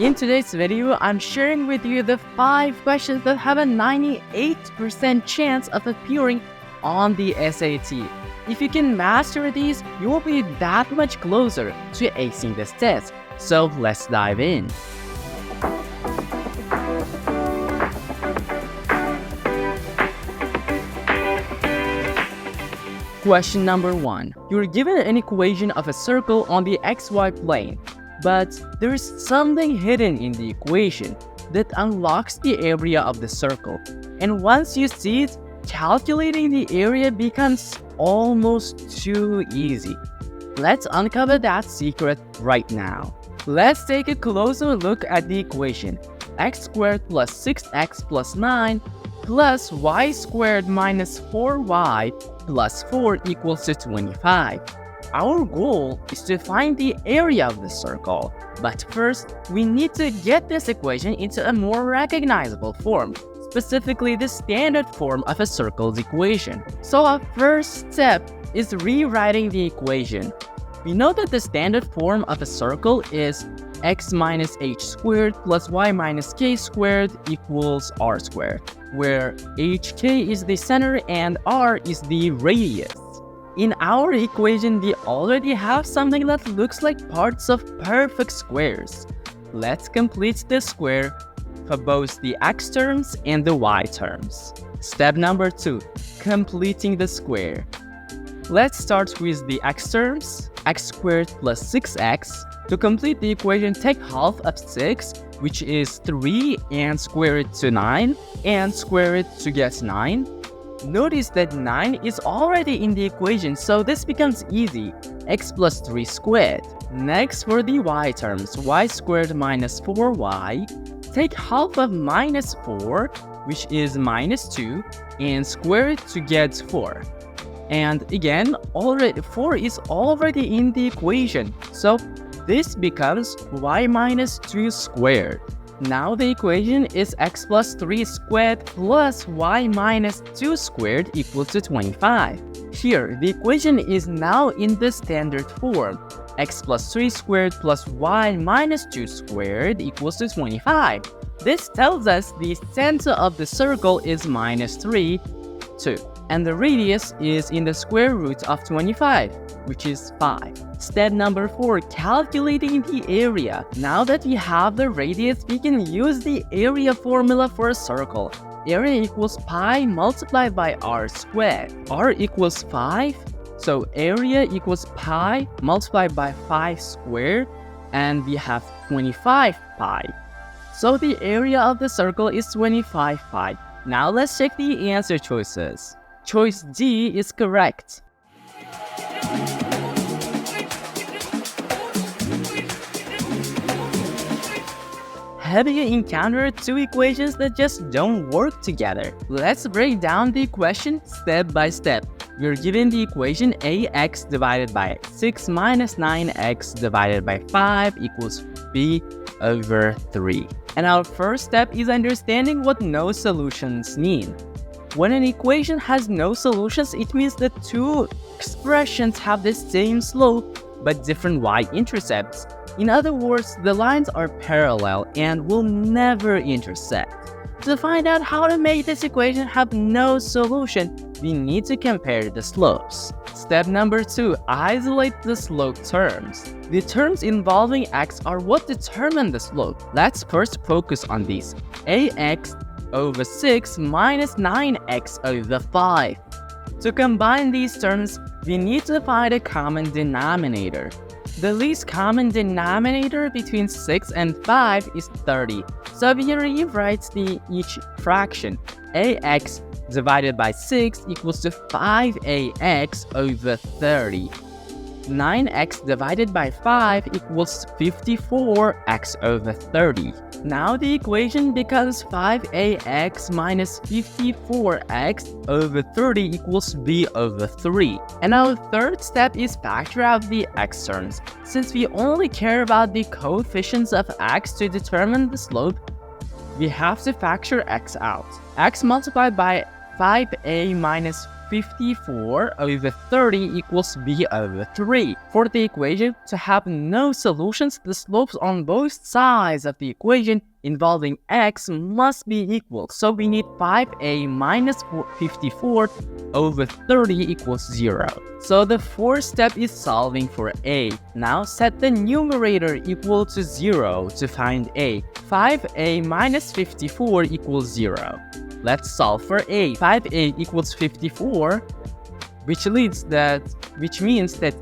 In today's video, I'm sharing with you the 5 questions that have a 98% chance of appearing on the SAT. If you can master these, you will be that much closer to acing this test. So let's dive in. Question number 1. You're given an equation of a circle on the xy plane, but there's something hidden in the equation that unlocks the area of the circle. And once you see it, calculating the area becomes almost too easy. Let's uncover that secret right now. Let's take a closer look at the equation. X squared plus 6x plus 9 plus y squared minus 4y plus 4 equals to 25. Our goal is to find the area of the circle, but first, we need to get this equation into a more recognizable form, specifically the standard form of a circle's equation. So our first step is rewriting the equation. We know that the standard form of a circle is x minus h squared plus y minus k squared equals r squared, where hk is the center and r is the radius. In our equation, we already have something that looks like parts of perfect squares. Let's complete the square for both the x terms and the y terms. Step number 2, completing the square. Let's start with the x terms, x squared plus 6x. To complete the equation, take half of 6, which is 3, and square it to 9, and square it to get 9. Notice that 9 is already in the equation, so this becomes easy, x plus 3 squared. Next, for the y terms, y squared minus 4y. Take half of minus 4, which is minus 2, and square it to get 4. And again, 4 is already in the equation, so this becomes y minus 2 squared. Now the equation is x plus 3 squared plus y minus 2 squared equals to 25. Here, the equation is now in the standard form. X plus 3 squared plus y minus 2 squared equals to 25. This tells us the center of the circle is minus 3, 2. And the radius is in the square root of 25, which is 5. Step number 4, calculating the area. Now that we have the radius, we can use the area formula for a circle. Area equals pi multiplied by r squared. R equals 5, so area equals pi multiplied by 5 squared, and we have 25 pi. So the area of the circle is 25 pi. Now let's check the answer choices. Choice D is correct. Have you encountered 2 equations that just don't work together? Let's break down the equation step by step. We're given the equation ax divided by 6 minus 9x divided by 5 equals b over 3. And our first step is understanding what no solutions mean. When an equation has no solutions, it means that 2 expressions have the same slope but different y-intercepts. In other words, the lines are parallel and will never intersect. To find out how to make this equation have no solution, we need to compare the slopes. Step number 2, isolate the slope terms. The terms involving x are what determine the slope. Let's first focus on these. Ax over 6 minus 9x over 5. To combine these terms, we need to find a common denominator. The least common denominator between 6 and 5 is 30. So we rewrite each fraction. Ax divided by 6 equals to 5ax over 30. 9x divided by 5 equals 54x over 30. Now the equation becomes 5ax minus 54x over 30 equals b over 3. And our third step is factor out the x terms. Since we only care about the coefficients of x to determine the slope, we have to factor x out. X multiplied by 5a minus 54 over 30 equals b over 3. For the equation to have no solutions, the slopes on both sides of the equation involving x must be equal. So we need 5a minus 54 over 30 equals 0. So the fourth step is solving for a. Now set the numerator equal to 0 to find a. 5a minus 54 equals 0. Let's solve for a. 5a equals 54, which means that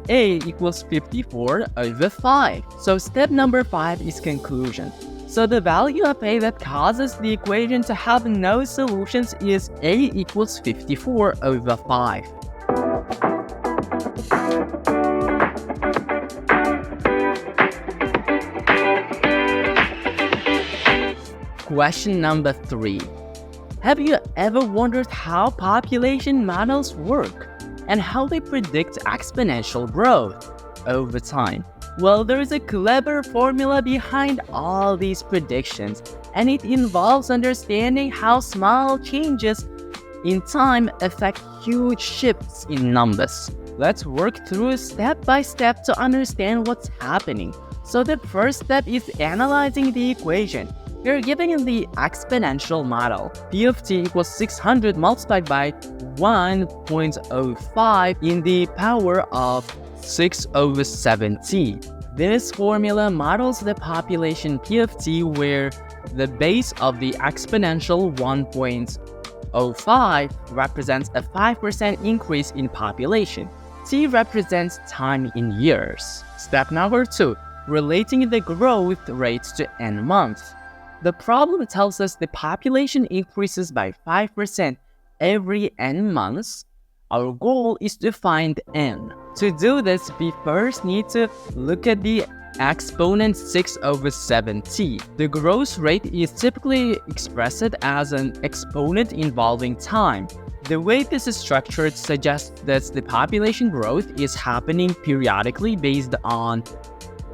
a equals 54 over 5. So step number 5 is conclusion. So the value of a that causes the equation to have no solutions is a equals 54 over 5. Question number 3. Have you ever wondered how population models work and how they predict exponential growth over time? Well, there is a clever formula behind all these predictions, and it involves understanding how small changes in time affect huge shifts in numbers. Let's work through step by step to understand what's happening. So the first step is analyzing the equation. We're given the exponential model. P of t equals 600 multiplied by 1.05 in the power of 6 over 7t. This formula models the population P of t where the base of the exponential 1.05 represents a 5% increase in population. T represents time in years. Step number 2. Relating the growth rate to n months. The problem tells us the population increases by 5% every n months. Our goal is to find n. To do this, we first need to look at the exponent 6 over 7t. The growth rate is typically expressed as an exponent involving time. The way this is structured suggests that the population growth is happening periodically based on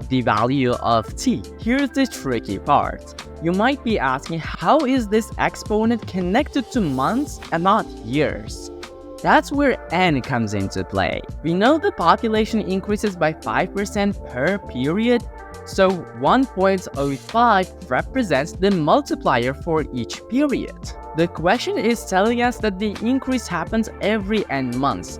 the value of t. Here's the tricky part. You might be asking, how is this exponent connected to months and not years? That's where n comes into play. We know the population increases by 5% per period, so 1.05 represents the multiplier for each period. The question is telling us that the increase happens every n months.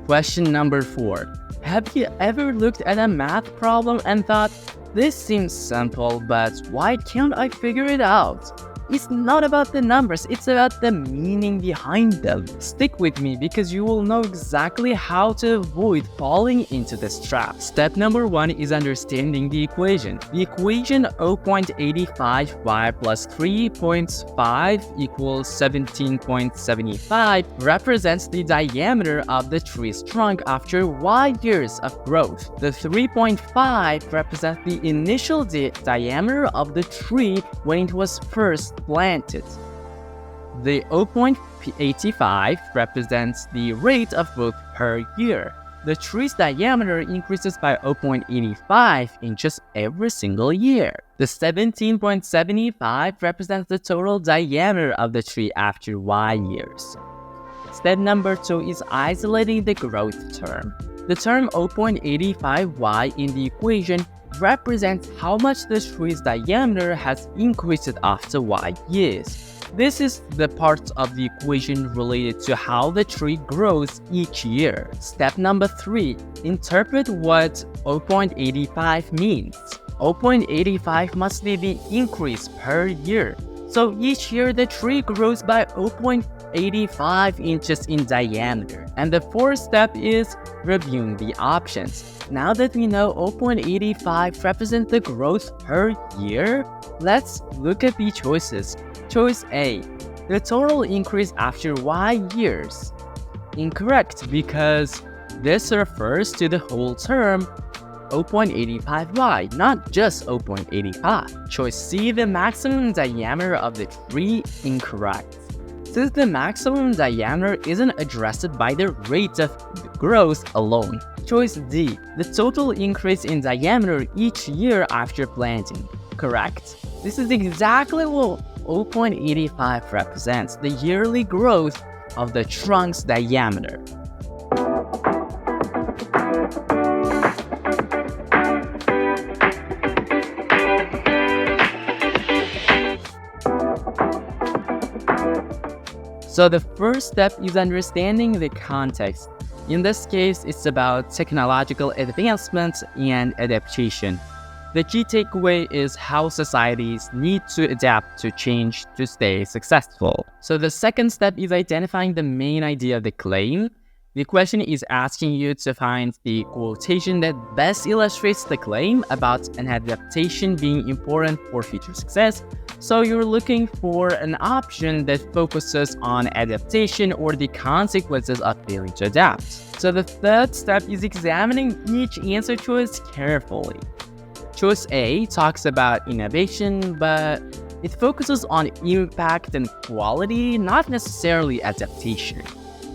Question number 4. Have you ever looked at a math problem and thought, this seems simple, but why can't I figure it out? It's not about the numbers, it's about the meaning behind them. Stick with me because you will know exactly how to avoid falling into this trap. Step number 1 is understanding the equation. The equation 0.85y plus 3.5 equals 17.75 represents the diameter of the tree's trunk after y years of growth. The 3.5 represents the initial diameter of the tree when it was first planted. The 0.85 represents the rate of growth per year. The tree's diameter increases by 0.85 inches every single year. The 17.75 represents the total diameter of the tree after y years. Step number 2 is isolating the growth term. The term 0.85y in the equation represents how much the tree's diameter has increased after y years. This is the part of the equation related to how the tree grows each year. Step number 3. Interpret what 0.85 means. 0.85 must be the increase per year. So each year the tree grows by 0.85 inches in diameter. And the fourth step is reviewing the options. Now that we know 0.85 represents the growth per year, let's look at the choices. Choice A, the total increase after y years. Incorrect, because this refers to the whole term 0.85y, not just 0.85. Choice C, the maximum diameter of the tree. Incorrect. since the maximum diameter isn't addressed by the rate of growth alone. Choice D. The total increase in diameter each year after planting. Correct. This is exactly what 0.85 represents, the yearly growth of the trunk's diameter. So the first step is understanding the context. In this case, it's about technological advancement and adaptation. The key takeaway is how societies need to adapt to change to stay successful. So the second step is identifying the main idea of the claim. The question is asking you to find the quotation that best illustrates the claim about an adaptation being important for future success. So you're looking for an option that focuses on adaptation or the consequences of failing to adapt. So the third step is examining each answer choice carefully. Choice A talks about innovation, but it focuses on impact and quality, not necessarily adaptation.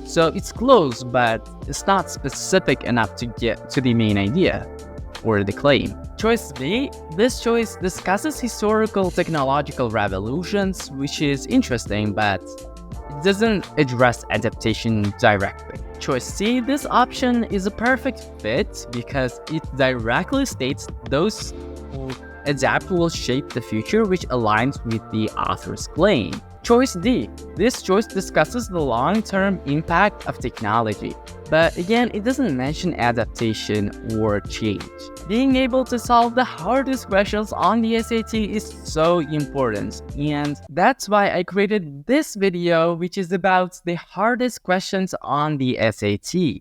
So it's close, but it's not specific enough to get to the main idea or the claim. Choice B, this choice discusses historical technological revolutions, which is interesting, but it doesn't address adaptation directly. Choice C, this option is a perfect fit because it directly states those who adapt will shape the future, which aligns with the author's claim. Choice D, this choice discusses the long-term impact of technology, but again, it doesn't mention adaptation or change. Being able to solve the hardest questions on the SAT is so important, and that's why I created this video, which is about the hardest questions on the SAT.